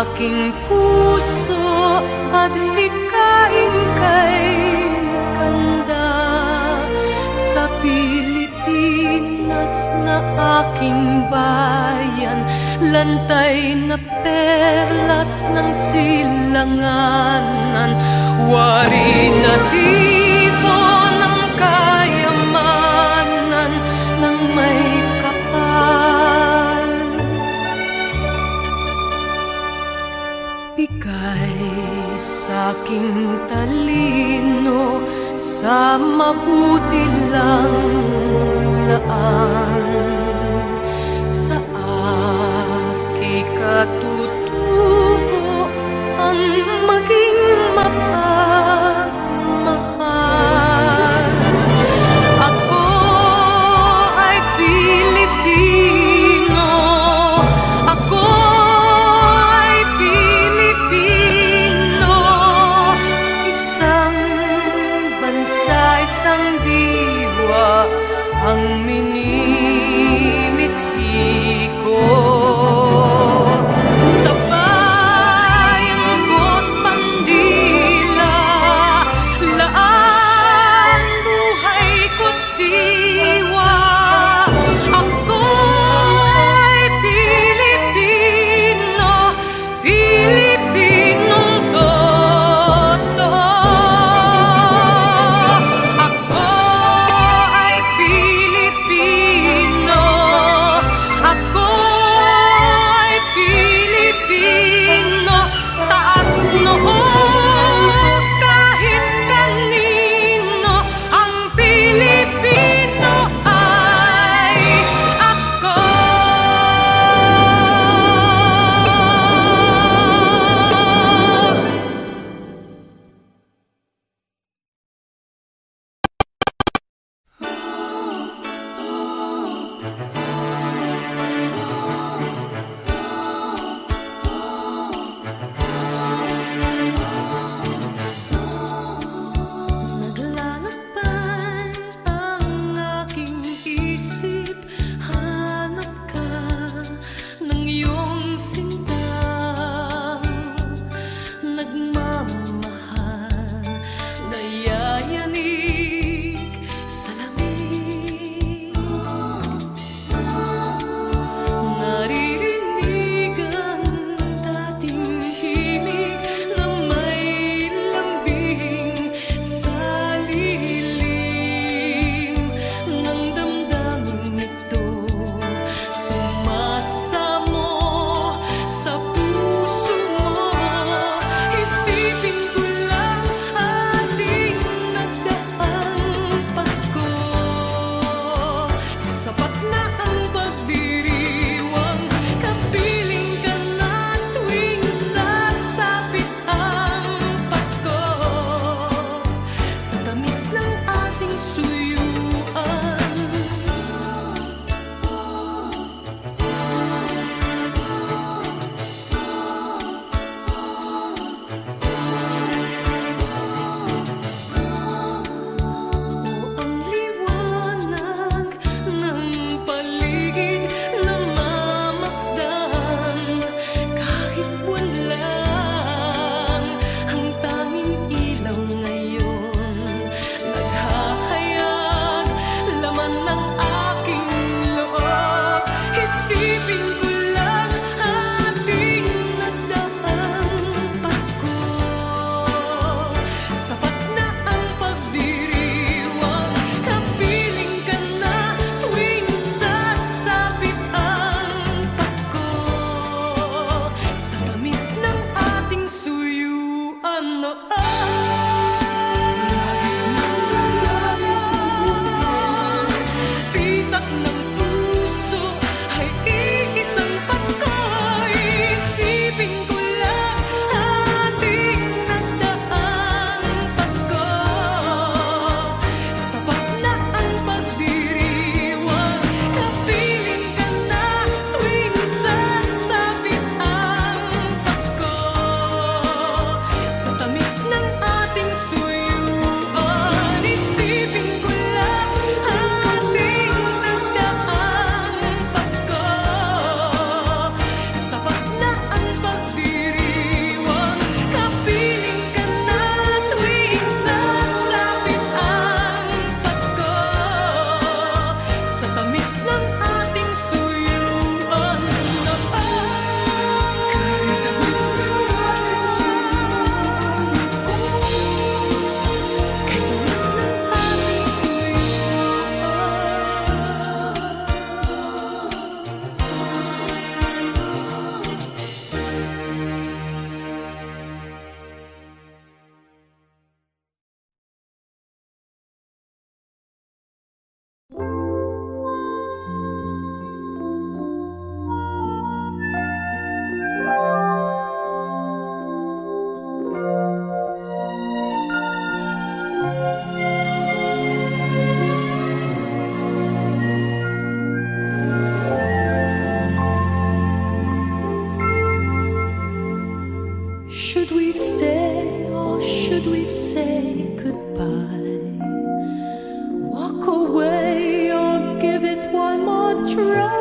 aking puso at hikaing kay ganda sa Pilipinas na aking bayan, lantay na perlas ng silanganan, wari na tipo ng kayamanan ng may kapal. Bigay sa'king talino sa mabuti lang laan, sa aking katutubo ang maging mapagmahal. Ako ay Pilipino, ako ay Pilipino, isang bansa, isang diwa, ng ating suyuan na kahit tamis ng ating Should we stay or should we say goodbye? Walk away or give it one more try?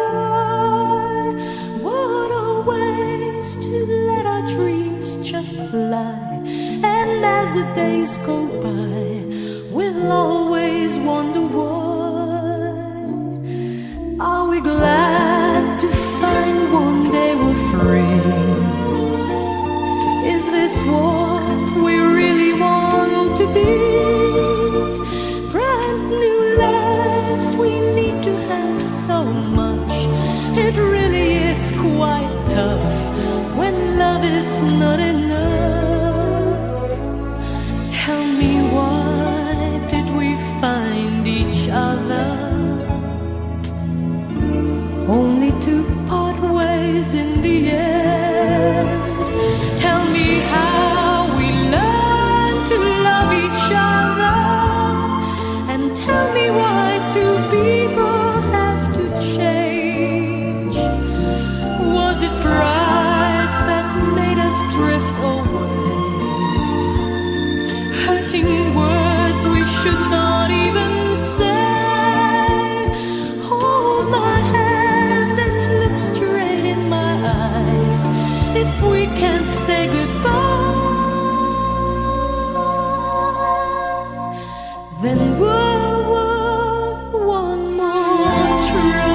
What a waste to let our dreams just fly. And as the days go by, we'll always wonder why. Are we glad to find one day we're free? Is this what we really want to be? Brand new lives, we need to have so much. It really is quite tough when love is not enough. Tell me, why did we find each other? Only to part ways in the end. Tell me how we learn to love each other, and tell me why two people have to change. Was it pride that made us drift away? Hurting words we should not even say. Hold my hand and look straight in my eyes. If we can't say goodbye, then we're worth one more try.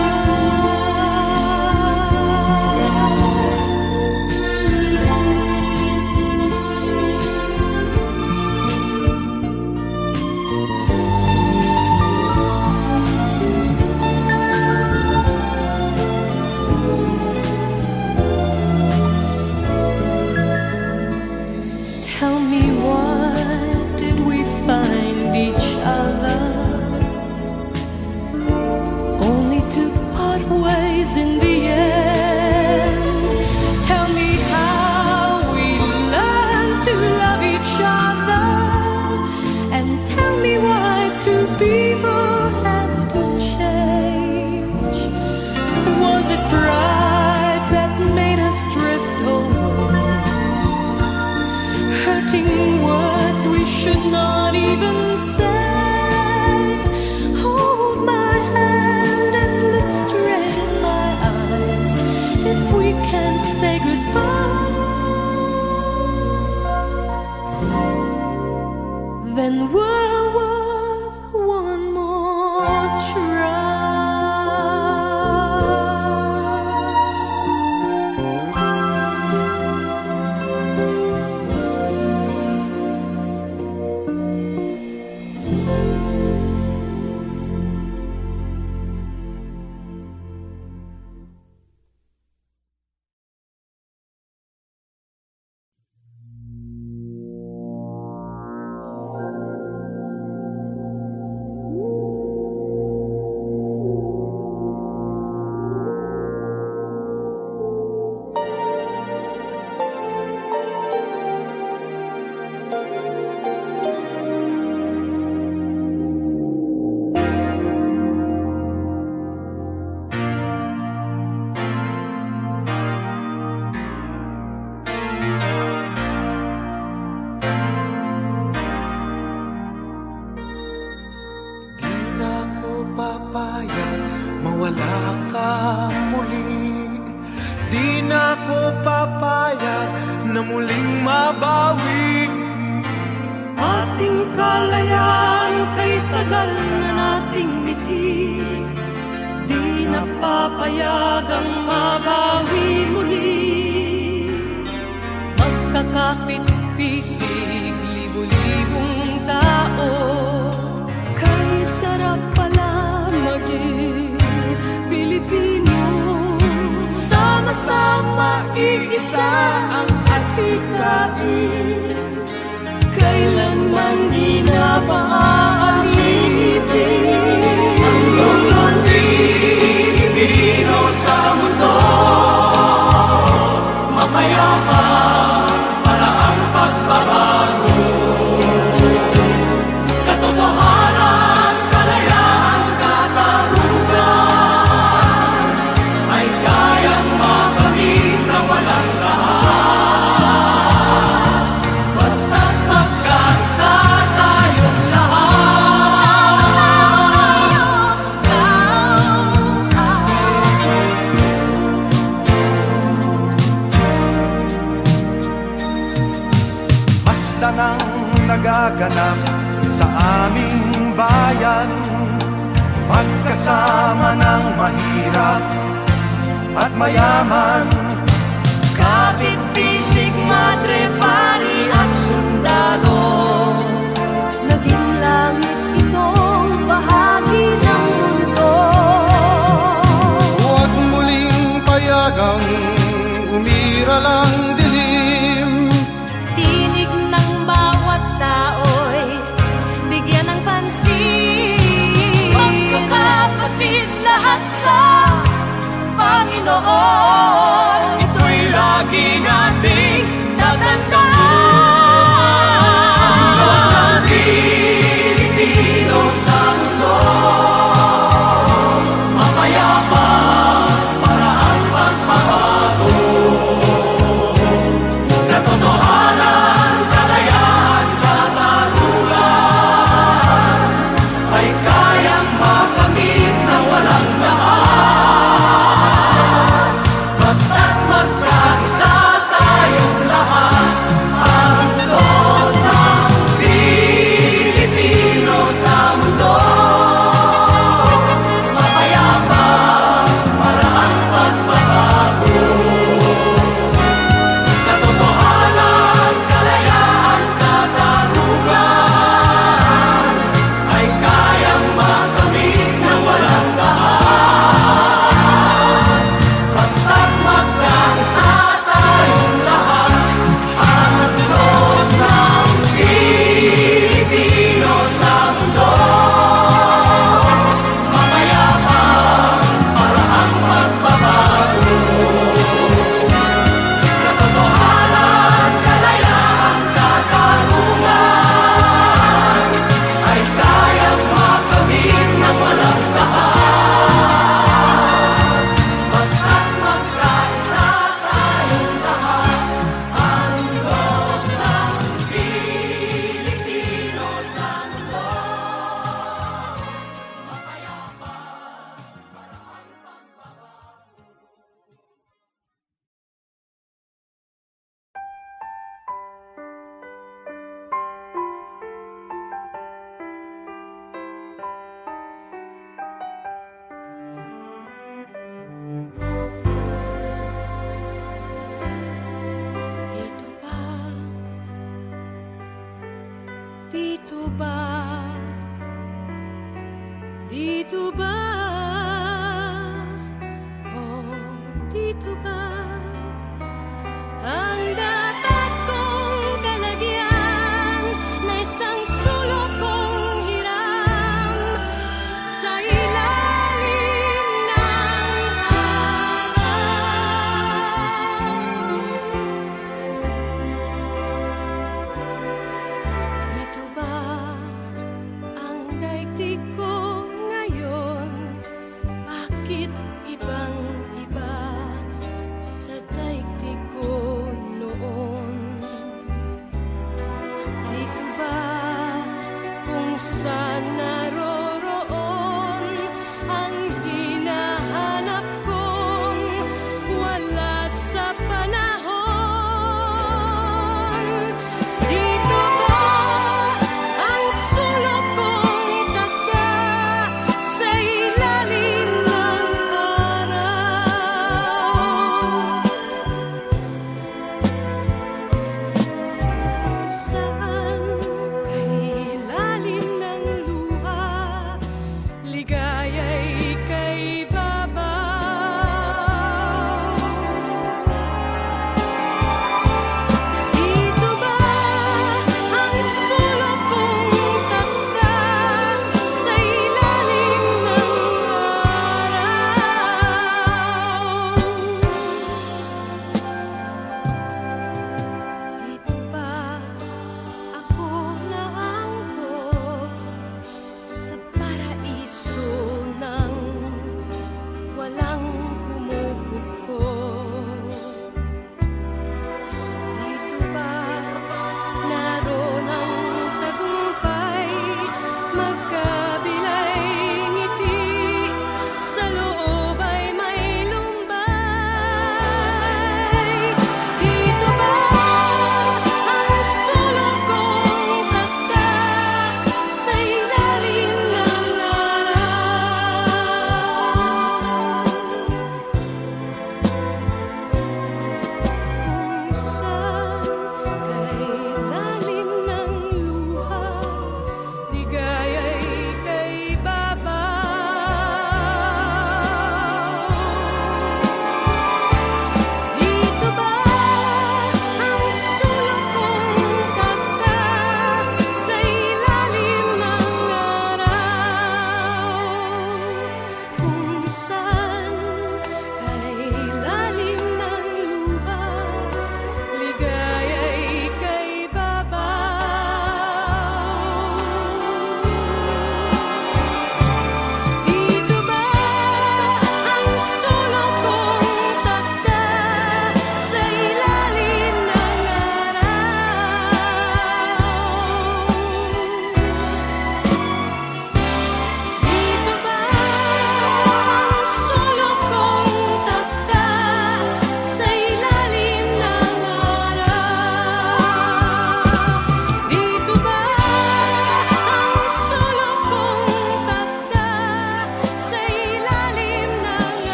Tell me, why did we find each other? Only to part ways in the end. Tell me how we learn to love each other, and tell me why two people have to change. Was it pride that made us drift away? Hurting words we should not even say. Hold my hand and look straight in my eyes. If we can't say goodbye, then we're worth one more try. papayag na muling mabawi. Ating kalayaan kay tagal na nating mithi. Di napapayagang mabawi muli. Magkakapit-pisig, libo-libong tao. Kay sarap pala maging Pilipino. Sama-sama iisa ang adhikain. Kailanman di na maaalipin ang mga Pilipino sa mundo. Mapayapa para ang pagbabago. Katotohanan, kalayaan, katarungan ay kayang makamit na walang rahas. Basta't magkaisa tayong lahat. Basta nang nagaganap sa aming bayan, magkasama ng mahirap at mayaman. Kapit-bisig, madre, pari at sundalo. Naging langit itong bahagi ng mundo. Huwag muling payagang umiral ang dilim. Tinig ng bawat tao'y bigyan ng pansin. Magkakapatid lahat sa Panginoon. Ito'y lagi nating tatandaan. Pilipino sa mundo, mapayapa para ang pagbabago. Katotohanan, kalayaan, katarungan ay kayang makamit na walang lakas. Basta't magkaisa tayong lahat, ang loob ng Pilipino sa mundo. Mapayapa para ang pagbabago. Katotohanan, kalayaan, katarungan ay kayang makamit na walang lakas. Basta't magkaisa tayong lahat, ang loob ng Pilipino sa mundo. Mapayapa para ang pagbabago. Katotohanan, kalayaan, katarungan ay kayang makamit na walang lakas. Basta't magkaisa tayong lahat, ang loob ng Pilipino sa mundo. Mapayapa para ang pagbabago. Dito ba? Dito ba? Oh, dito ba? Ang dapat kong kalagyan na isang sulok kong hiram sa ilalim ng araw. Dito ba ang daigdig ko ngayon? Bakit ibang-iba sa daigdig ko noon? Dito ba kung saan naroroon ang hinahanap kong wala sa panahon? Dito ba ang sulok kong takda sa ilalim ng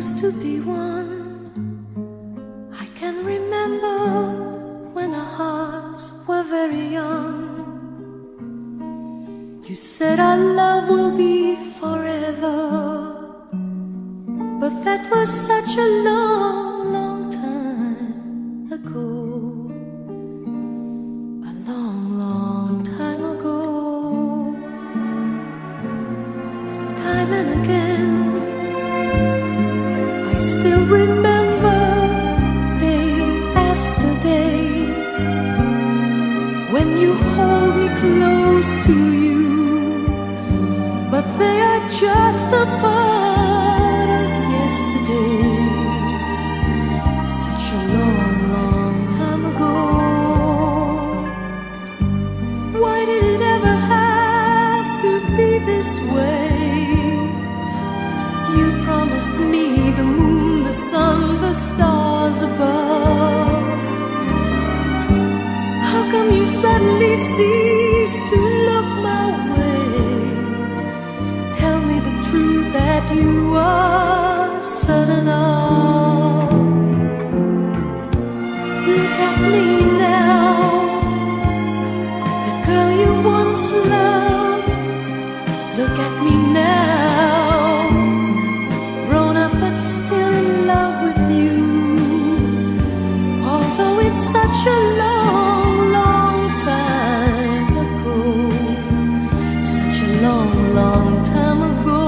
used to be one. I can remember when our hearts were very young. You said our love will be forever, but that was such a long, long time ago. A long, long time ago. Time and again I still remember day after day when you hold me close to you, but they are just a part of yesterday. Such a long, long time ago. Why did it ever have to be this way? You promised me the moon, the sun, the stars above. How come you suddenly cease to look my way? Tell me the truth that you are certain of. Look at me now, the girl you once loved. Look at me now, grown up but still in love with you. Although it's such a long, long time ago. Such a long, long time ago.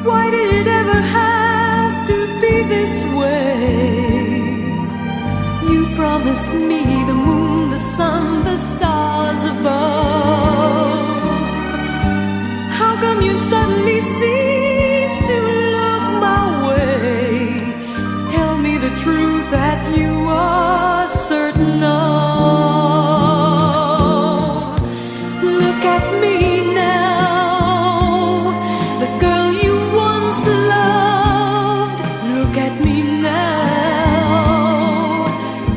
Why did it ever have to be this way? You promised me the moon, the sun, the stars above. How come you suddenly cease to look my way? Tell me the truth that you are certain of. Look at me now, the girl you once loved. Look at me now,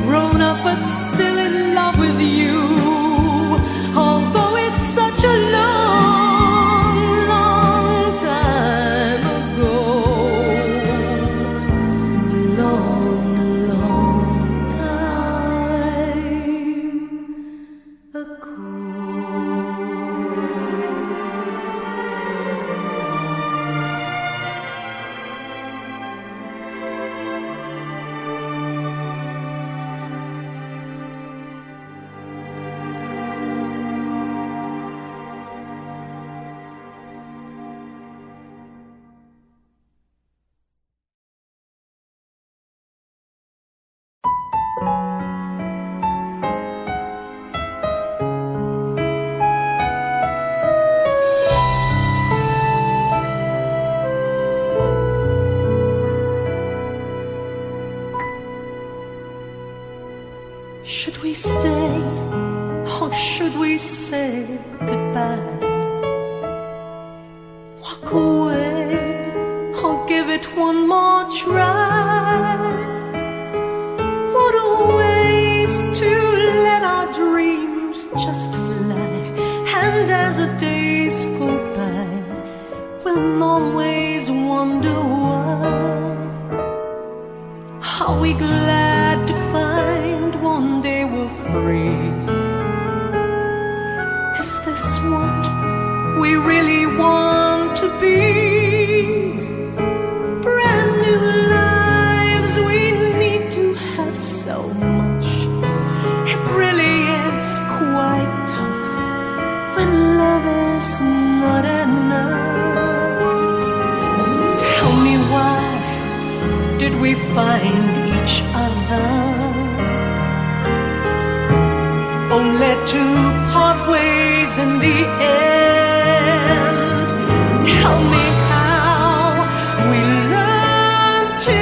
grown up but still in love with you. Although it's such a long, long time ago. A long, long time ago. Should we stay or should we say goodbye? Walk away or give it one more try? What a waste to let our dreams just fly. And as the days go by, we'll always wonder why. Are we glad to find one day we're free? Is this what we really want to be? Brand new lives, we need to have so much. It really is quite tough when love is not enough. Tell me, why did we find each other only to part ways in the end? Tell me how we learned to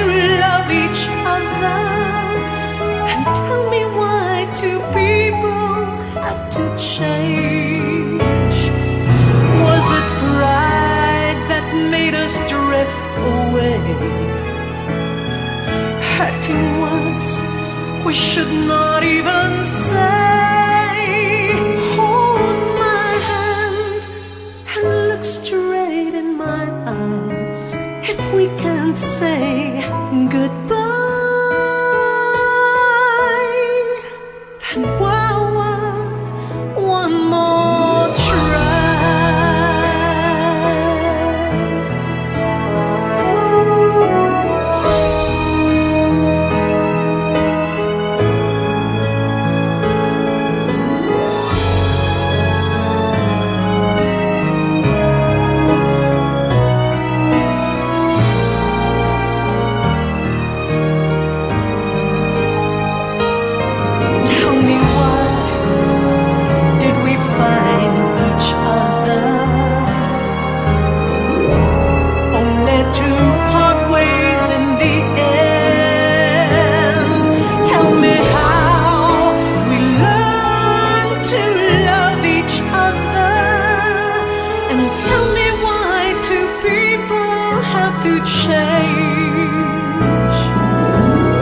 love each other, and tell me why two people have to change. Was it pride that made us drift away? Hurting words we should not even say. Hold my hand and look straight in my eyes. say goodbye, then well worth one more try. To change,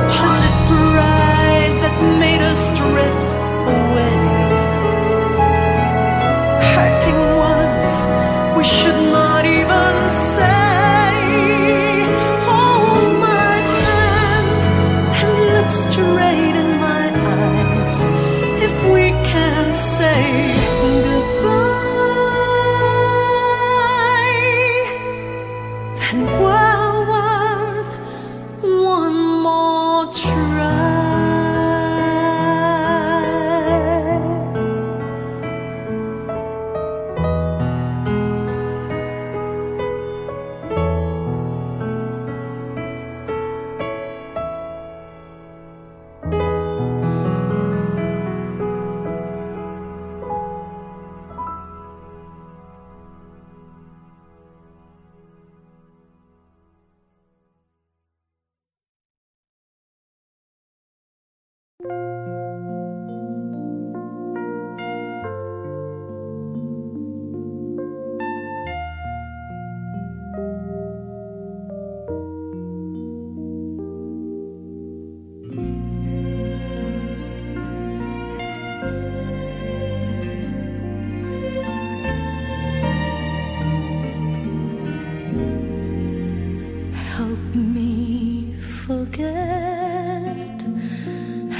was it pride that made us drift away, hurting words we should not even say? Hold my hand and look straight in my eyes if we can say goodbye, then well worth one more try.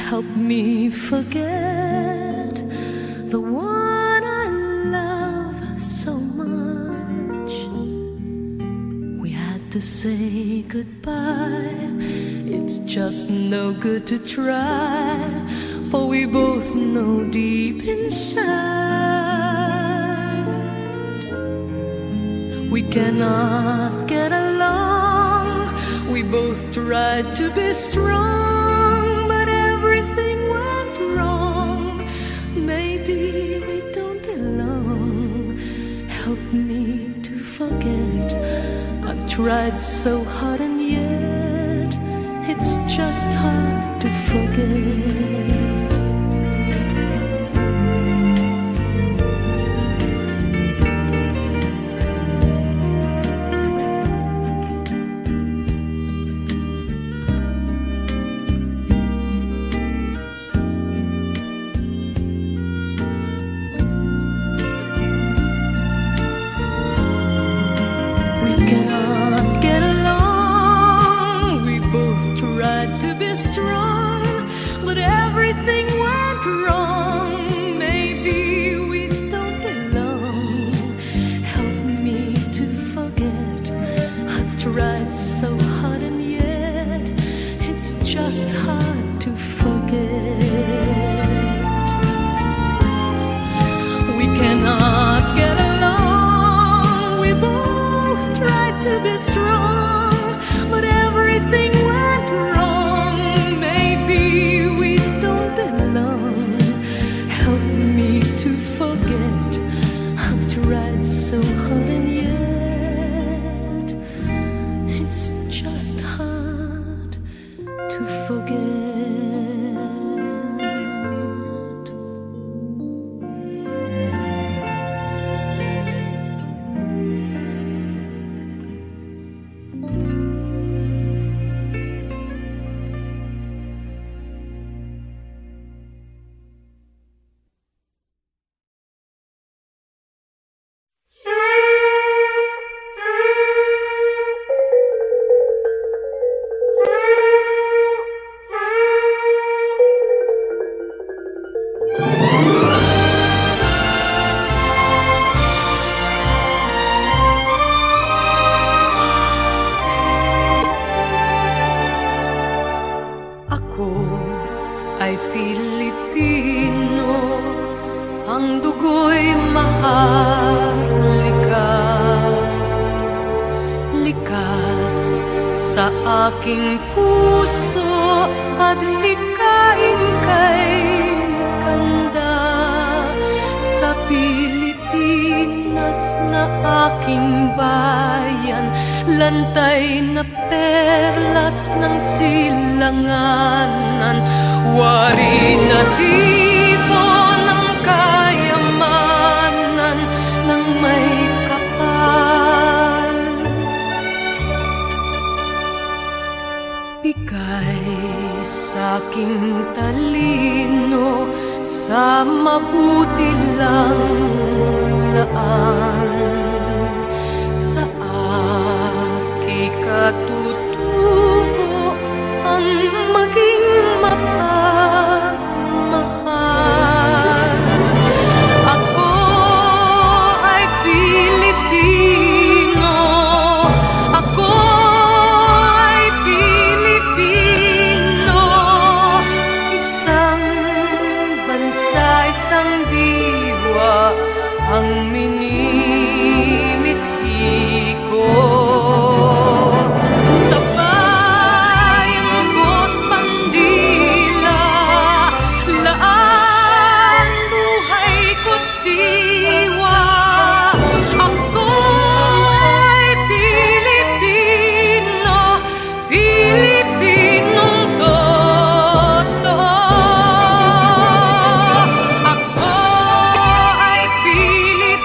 Help me forget the one I love so much. We had to say goodbye. It's just no good to try, for we both know deep inside we cannot get along. We both tried to be strong, but everything went wrong. Maybe we don't belong. Help me to forget. I've tried so hard and yet it's just hard to forget. ay Pilipino, ang dugo'y maharlika. Likas sa aking puso at hikain kay kanda sa Pilipinas na aking bayan, lantay na perlas ng silanganan, wari na tipo ng kayamanan ng may kapal. Bigay sa'king talino sa mabuti lang laan, sa aki katutubo ang maging mapagmahal. Ako ay Pilipino, ako ay Pilipino, isang bansa, isang diwa ang minimithi ko. Sa bayang ko't bandila, laan buhay ko't diwa. Ako ay Pilipino, Pilipinong totoo. Ako ay Pilipino,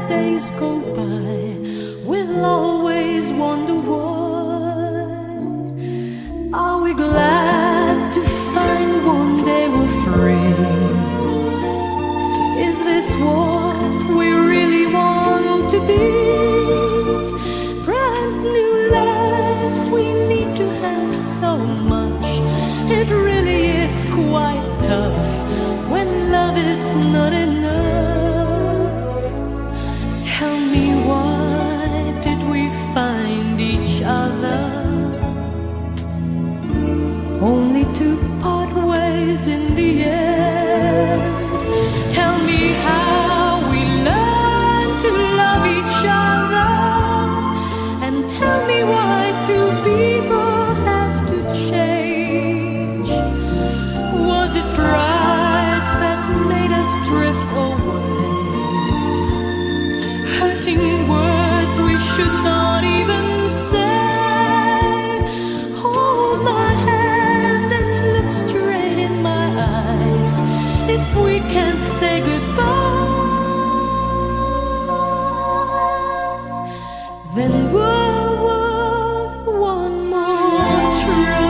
days go by, we'll always wonder why. Are we glad to find one day we're free? Is this what we really want to be? Brand new lives we need to have so much. It really is quite tough when love is not enough. Tell me, why did we find each other? Only to part ways in the end. Tell me how we learned to love each other, and tell me why two people have to change. Was it pride that made us drift away? Hurting words we should not even say. Hold my hand and look straight in my eyes. If we can't say goodbye, then we're worth one more try.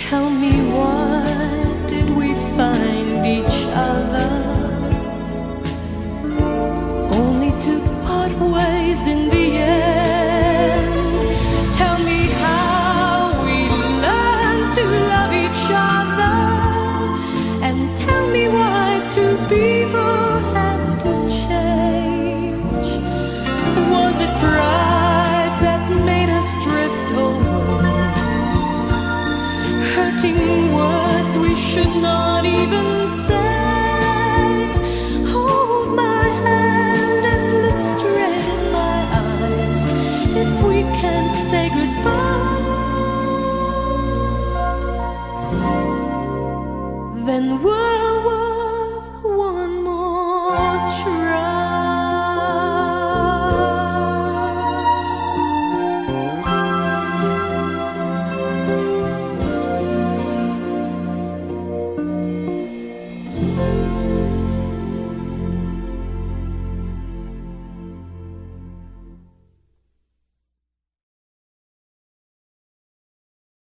Tell me, why did we find each other? Only to part ways in the end. Tell me how we learned to love each other, and tell me why two people have to change. Was it pride that made us drift away? Hurting words we should not even say. Hold my hand and look straight in my eyes. If we can't say goodbye, then we'll